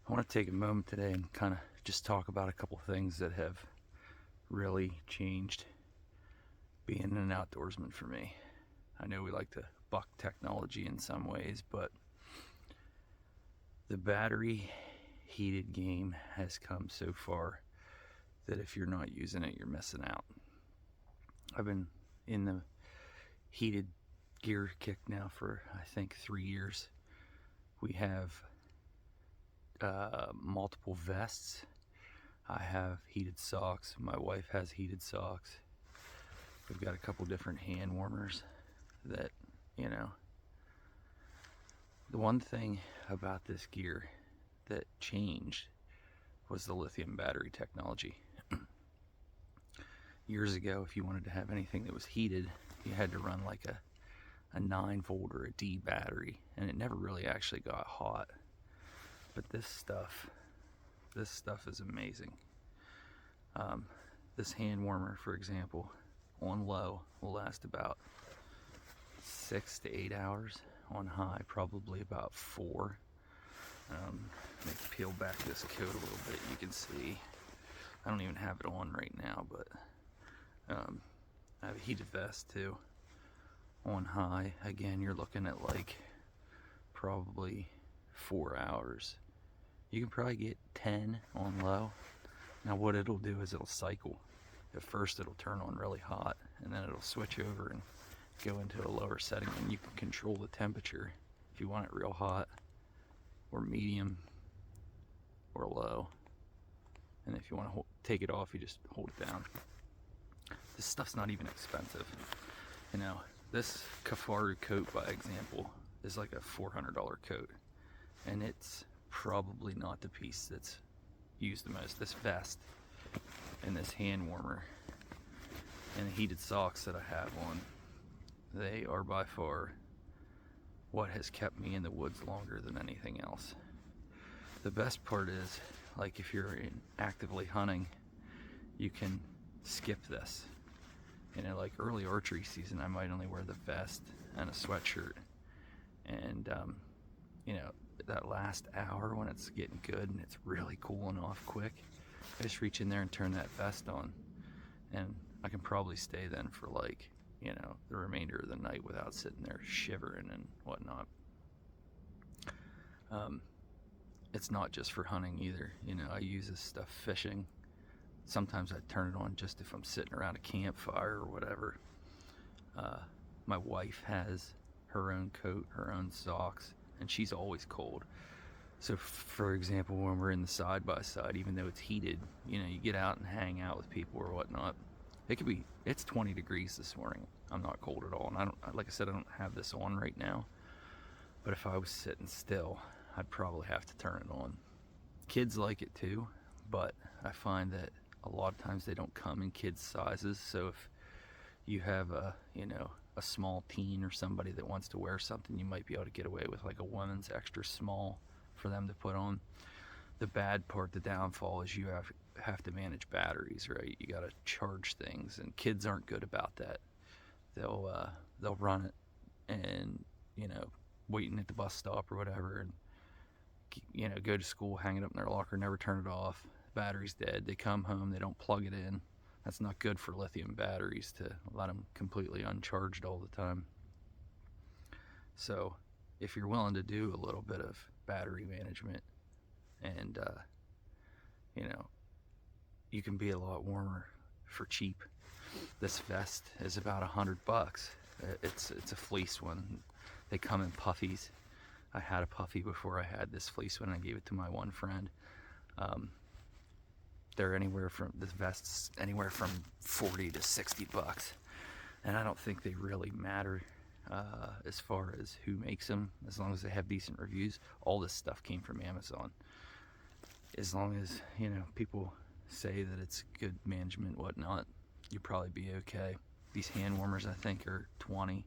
I want to take a moment today and kind of just talk about a couple things that have really changed being an outdoorsman for me. I know we like to buck technology in some ways, but the battery heated game has come so far that if you're not using it, you're missing out. I've been in the heated gear kick now for I think 3 years. We have multiple vests. I have heated socks. My wife has heated socks. We've got a couple different hand warmers that, you know, the one thing about this gear that changed was the lithium battery technology. Years ago, if you wanted to have anything that was heated, you had to run like a 9 volt or a D battery, and it never really actually got hot. But this stuff is amazing. This hand warmer, for example, on low will last about 6 to 8 hours. On high, probably about 4. Let me peel back this coat a little bit. You can see I don't even have it on right now, but I have a heated vest too. On high, again, you're looking at like probably 4 hours. You can probably get 10 on low. Now what it'll do is it'll cycle. At first it'll turn on really hot, and then it'll switch over and go into a lower setting, and you can control the temperature if you want it real hot or medium or low. And if you want to take it off, you just hold it down. This stuff's not even expensive. You know, this Kafaru coat, by example, is like a $400 coat, and it's probably not the piece that's used the most. This vest and this hand warmer and the heated socks that I have on, they are by far what has kept me in the woods longer than anything else. The best part is, like, if you're actively hunting, you can skip this. You know, like early archery season, I might only wear the vest and a sweatshirt, and you know, that last hour when it's getting good and it's really cooling off quick, I just reach in there and turn that vest on, and I can probably stay then for like, you know, the remainder of the night without sitting there shivering and whatnot. It's not just for hunting either. You know, I use this stuff fishing. Sometimes I turn it on just if I'm sitting around a campfire or whatever. My wife has her own coat, her own socks, and she's always cold. So for example, when we're in the side-by-side, even though it's heated, you know, you get out and hang out with people or whatnot, it's 20 degrees this morning. I'm not cold at all, and like I said, I don't have this on right now, but if I was sitting still, I'd probably have to turn it on. Kids like it too, but I find that a lot of times they don't come in kids sizes. So if you have a small teen or somebody that wants to wear something, you might be able to get away with like a women's extra small for them to put on. The bad part, the downfall, is you have to manage batteries, right? You got to charge things, and kids aren't good about that. They'll run it, and waiting at the bus stop or whatever, and go to school, hang it up in their locker, never turn it off. The battery's dead. They come home, they don't plug it in. That's not good for lithium batteries, to let them completely uncharged all the time. So if you're willing to do a little bit of battery management, and you can be a lot warmer for cheap. This vest is about $100. It's a fleece one. They come in puffies. I had a puffy before I had this fleece one. I gave it to my one friend. This vest's anywhere from $40 to $60, and I don't think they really matter as far as who makes them, as long as they have decent reviews. All this stuff came from Amazon. As long as people say that it's good management, whatnot, you'll probably be okay. These hand warmers, I think, are 20.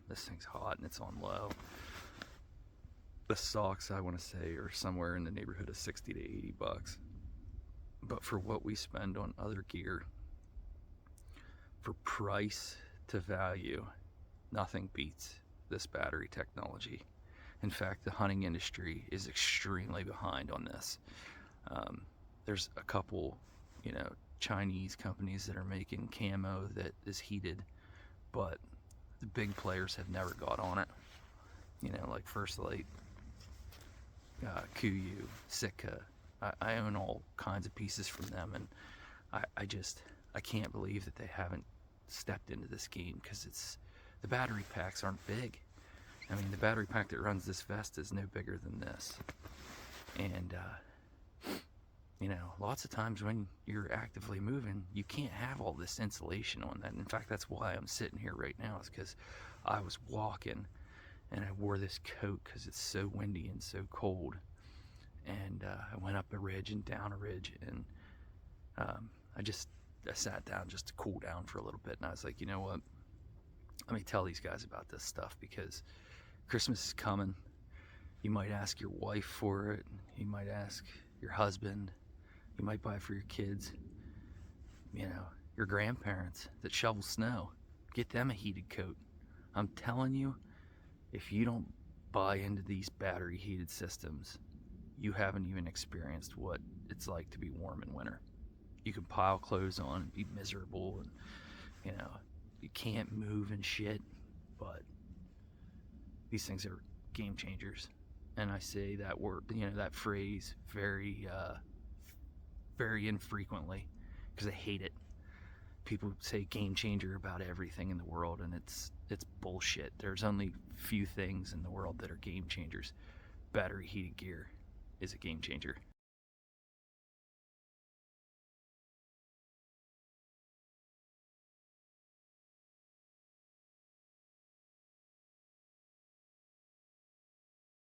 This thing's hot and it's on low. The socks, I want to say, are somewhere in the neighborhood of $60 to $80. But for what we spend on other gear, for price to value, nothing beats this battery technology. In fact, the hunting industry is extremely behind on this. There's a couple, Chinese companies that are making camo that is heated, but the big players have never got on it. Like First Light, Kuyu, Sitka. I own all kinds of pieces from them, and I can't believe that they haven't stepped into this game, because the battery packs aren't big. I mean, the battery pack that runs this vest is no bigger than this. And, lots of times when you're actively moving, you can't have all this insulation on that. In fact, that's why I'm sitting here right now, is because I was walking and I wore this coat because it's so windy and so cold. And I went up a ridge and down a ridge, and I sat down just to cool down for a little bit. And I was like, you know what? Let me tell these guys about this stuff, because Christmas is coming. You might ask your wife for it. You might ask your husband. You might buy it for your kids. Your grandparents that shovel snow. Get them a heated coat. I'm telling you, if you don't buy into these battery heated systems, you haven't even experienced what it's like to be warm in winter. You can pile clothes on and be miserable, and you can't move and shit, but these things are game changers. And I say that word, that phrase very very infrequently, because I hate it. People say game changer about everything in the world, and it's bullshit. There's only few things in the world that are game changers. Battery heated gear is a game changer.